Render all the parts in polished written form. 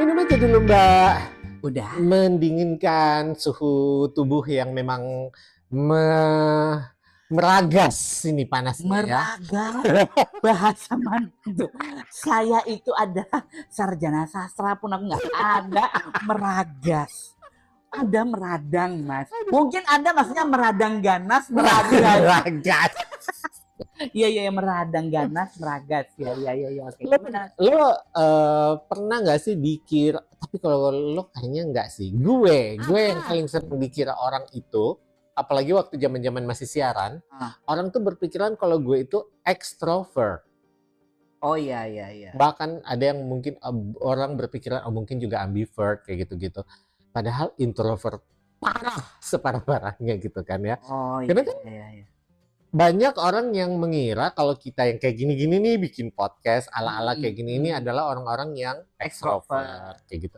Minum aja dulu Mbak. Udah. Mendinginkan suhu tubuh yang memang meragas ini panasnya ya. Meragas. Bahasa mana itu? Saya itu ada sarjana sastra pun aku nggak ada meragas. Ada meradang, Mas. Mungkin Anda maksudnya meradang ganas, meragas. Meragas. Iya, meradang ganas, meragas. Iya. Oke. Lo pernah nggak sih dikira? Tapi kalau lo kayaknya nggak sih. Gue yang paling sering dikira orang itu, apalagi waktu zaman-zaman masih siaran, orang tuh berpikiran kalau gue itu extrovert. Oh iya. Bahkan ada yang mungkin orang berpikiran mungkin juga ambivert kayak gitu-gitu. Padahal introvert parah separah-parahnya gitu kan ya. Oh Karena kan iya. banyak orang yang mengira kalau kita yang kayak gini-gini nih bikin podcast ala-ala kayak gini ini adalah orang-orang yang extrovert kayak gitu.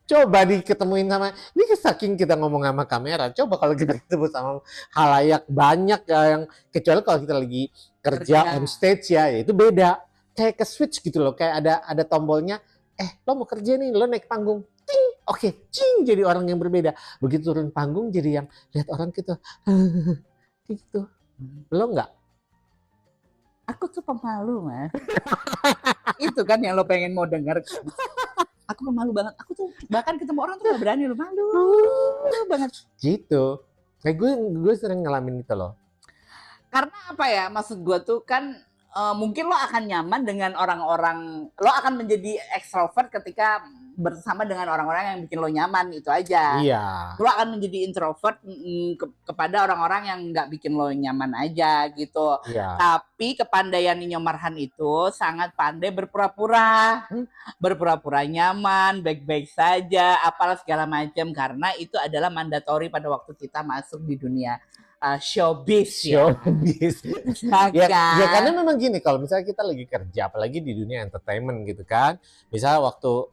Coba diketemuin sama, ini saking kita ngomong sama kamera, coba kalau kita ketemu sama halayak banyak yang, kecuali kalau kita lagi kerja on stage ya itu beda. Kayak ke switch gitu loh, kayak ada tombolnya, lo mau kerja nih, lo naik panggung, ting, oke, cing, jadi orang yang berbeda. Begitu turun panggung jadi yang lihat orang gitu, gitu. Lo enggak? Aku tuh pemalu, Mas. Itu kan yang lo pengen mau denger. Aku malu banget. Aku tuh bahkan ketemu orang tuh gak berani, lo malu banget. Gitu. Kayak gue sering ngalamin itu loh. Karena apa ya? Maksud gue tuh kan mungkin lo akan nyaman dengan orang-orang, lo akan menjadi extrovert ketika bersama dengan orang-orang yang bikin lo nyaman, itu aja. Iya. Lo akan menjadi introvert kepada orang-orang yang nggak bikin lo nyaman aja gitu. Iya. Tapi kepandaian Nyonya Marhan itu sangat pandai berpura-pura, berpura-pura nyaman, baik-baik saja, apalah segala macam, karena itu adalah mandatori pada waktu kita masuk di dunia showbiz ya. Ya karena memang gini, kalau misalnya kita lagi kerja, apalagi di dunia entertainment gitu kan, misalnya waktu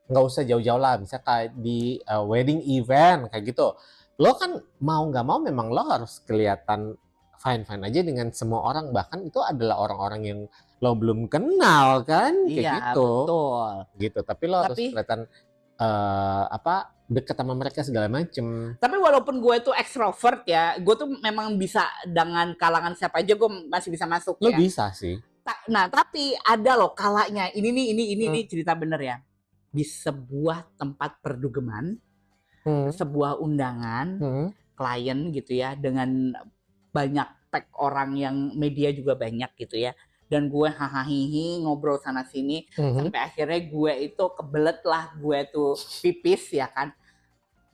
nggak usah jauh-jauh lah, misalnya kayak di wedding event kayak gitu, lo kan mau nggak mau memang lo harus kelihatan fine-fine aja dengan semua orang, bahkan itu adalah orang-orang yang lo belum kenal kan, kayak gitu. Betul. Gitu, tapi lo harus kelihatan deket sama mereka segala macem. Tapi walaupun gue tuh extrovert ya, gue tuh memang bisa dengan kalangan siapa aja gue masih bisa masuk. Lo ya bisa sih. Nah tapi ada loh kalanya, ini nih cerita bener ya. Di sebuah tempat perdugeman, sebuah undangan, klien gitu ya, dengan banyak tag orang yang media juga banyak gitu ya. Dan gue hahaha ngobrol sana sini sampai akhirnya gue itu kebelet lah, gue tuh pipis ya kan.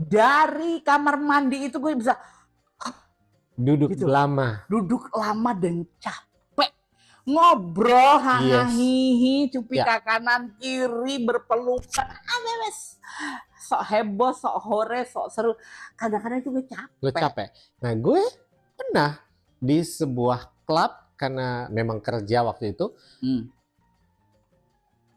Dari kamar mandi itu gue bisa duduk gitu lama dan capek, ngobrol hahaha cupika kanan kiri berpelukan, sok heboh, sok hore, sok seru. Kadang-kadang juga capek. Nah gue pernah di sebuah klub karena memang kerja waktu itu,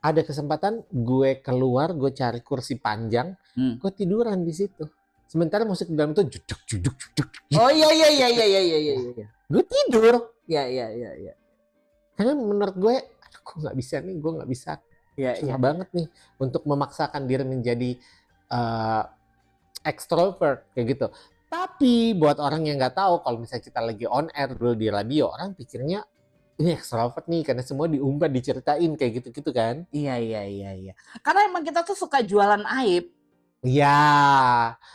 ada kesempatan gue keluar, gue cari kursi panjang, gue tiduran di situ. Sementara musik di dalam itu juduk. Oh iya. Gue tidur. Iya. Karena menurut gue, gue nggak bisa nih, gue nggak bisa. Susah banget nih untuk memaksakan diri menjadi extrovert kayak gitu. Tapi buat orang yang nggak tahu, kalau misalnya kita lagi on air dulu di radio, orang pikirnya ini extrovert nih karena semua diumbar, diceritain kayak gitu-gitu kan. Iya. Karena emang kita tuh suka jualan aib. Iya.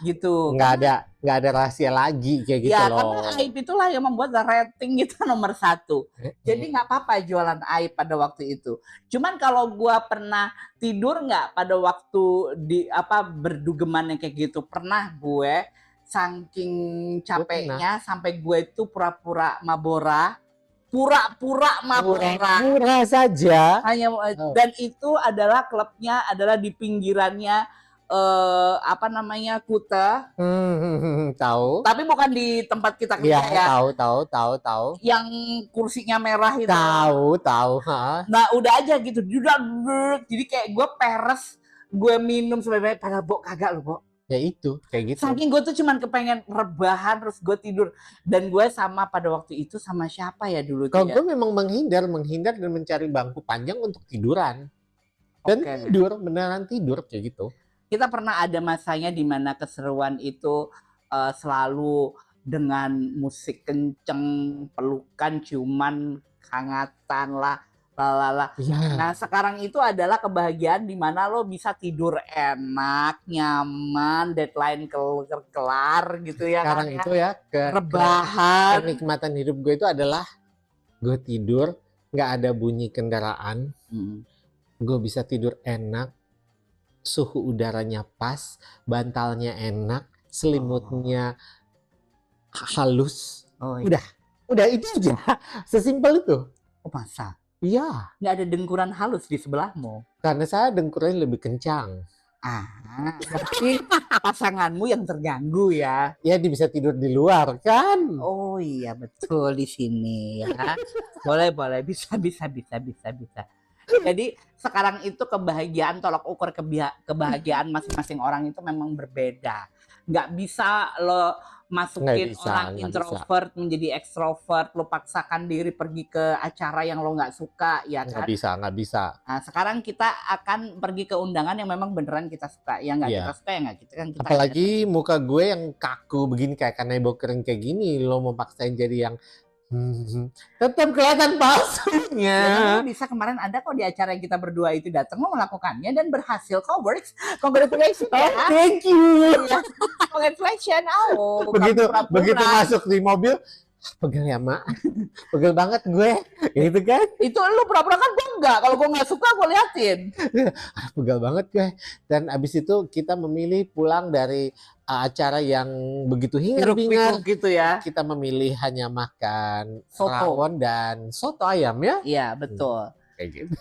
Gitu. Nggak ada rahasia lagi kayak gitu loh. Ya karena aib itulah yang membuat rating kita nomor 1. Jadi nggak apa-apa jualan aib pada waktu itu. Cuman kalau gua pernah tidur nggak pada waktu berdugeman yang kayak gitu, pernah gue. Saking capeknya sampai gue itu pura-pura mabora saja. Dan itu adalah klubnya adalah di pinggirannya Kuta. Tahu. Tapi bukan di tempat kita kerja ya. Tahu. Yang kursinya merah itu. Tahu. Nah udah aja gitu. Jadi kayak gue peres, gue minum sebanyak padahal kagak lo, Bo. Ya itu, kayak gitu. Saking gue tuh cuman kepengen rebahan terus gue tidur. Dan gue sama pada waktu itu sama siapa ya dulu? Kalau gue memang menghindar dan mencari bangku panjang untuk tiduran. Dan Oke. tidur, beneran tidur kayak gitu. Kita pernah ada masanya di mana keseruan itu selalu dengan musik kenceng, pelukan, ciuman, hangatan lah, lalala. Iya. Nah sekarang itu adalah kebahagiaan di mana lo bisa tidur enak, nyaman, deadline kelar gitu ya kan Sekarang ya. itu ya Rebahan. kenikmatan hidup gue itu adalah gue tidur, nggak ada bunyi kendaraan, gue bisa tidur enak, suhu udaranya pas, bantalnya enak, selimutnya halus. Oh iya. Udah itu aja. Sesimpel itu. Oh masa? Iya, Nggak ada dengkuran halus di sebelahmu? karena saya dengkurnya lebih kencang. Berarti pasanganmu yang terganggu ya? Ya dia bisa tidur di luar kan. Oh iya betul di sini ya. Boleh bisa. Jadi sekarang itu kebahagiaan, tolak ukur kebahagiaan masing-masing orang itu memang berbeda. Nggak bisa lo masukin orang introvert menjadi ekstrovert, lo paksakan diri pergi ke acara yang lo nggak suka, ya kan? Nggak bisa. Nah sekarang kita akan pergi ke undangan yang memang beneran kita suka, yang nggak kita suka ya nggak kita kan. Apalagi muka gue yang kaku begini kayak kanebo kering kayak gini, lo mau paksain jadi yang tetap kelihatan palsunya. Ya, bisa kemarin ada kok di acara yang kita berdua itu datang lo melakukannya dan berhasil kok, works. Congratulations ya. Thank you. Congratulations. Oh, begitu masuk di mobil, pegel ya mak, pegel banget gue, gitu kan? Itu lu pura-pura kan, gue enggak. Kalau gue nggak suka gue liatin. Pegel banget gue. Dan abis itu kita memilih pulang dari acara yang begitu hingar-bingar gitu ya. Kita memilih hanya makan soto rawon dan soto ayam ya. Iya betul. Kayak gitu.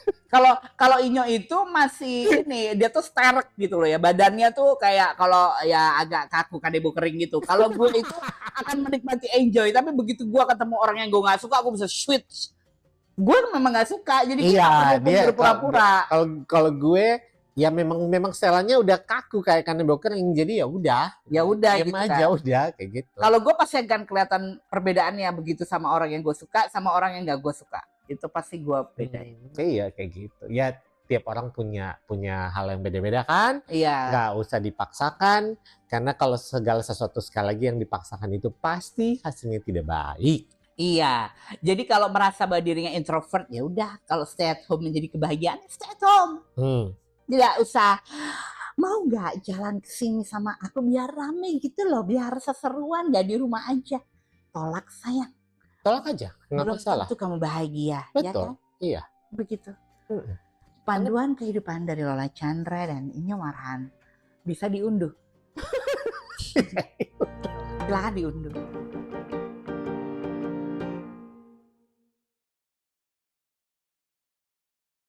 Kalau Inyo itu masih ini, dia tuh sterek gitu loh ya, badannya tuh kayak kalau ya agak kaku kanebo kering gitu. Kalau gue itu akan menikmati enjoy, tapi begitu gue ketemu orang yang gue nggak suka, gue bisa switch. Gue memang nggak suka, jadi dia berpura-pura. Kalau gue ya memang setelannya udah kaku kayak kanebo kering, jadi ya udah gitu aja kan. Udah kayak gitu. Kalau gue pasti akan kelihatan perbedaannya begitu sama orang yang gue suka sama orang yang nggak gue suka. Itu pasti gue bedain. Iya kayak gitu. Ya tiap orang punya hal yang beda-beda kan. Iya. Nggak usah dipaksakan, karena kalau segala sesuatu sekali lagi yang dipaksakan itu pasti hasilnya tidak baik. Iya. Jadi kalau merasa bahwa dirinya introvert, ya udah, kalau stay at home menjadi kebahagiaan, stay at home. Tidak usah, mau nggak jalan ke sini sama aku biar rame gitu loh, biar seseruan, nggak di rumah aja. Tolak sayang. Tolak aja, nggak masalah. Belum tentu kamu bahagia, betul, ya kan? Iya. Begitu. Panduan kehidupan dari Lola Chandra dan Inyo Marhan bisa diunduh. Silahkan diunduh.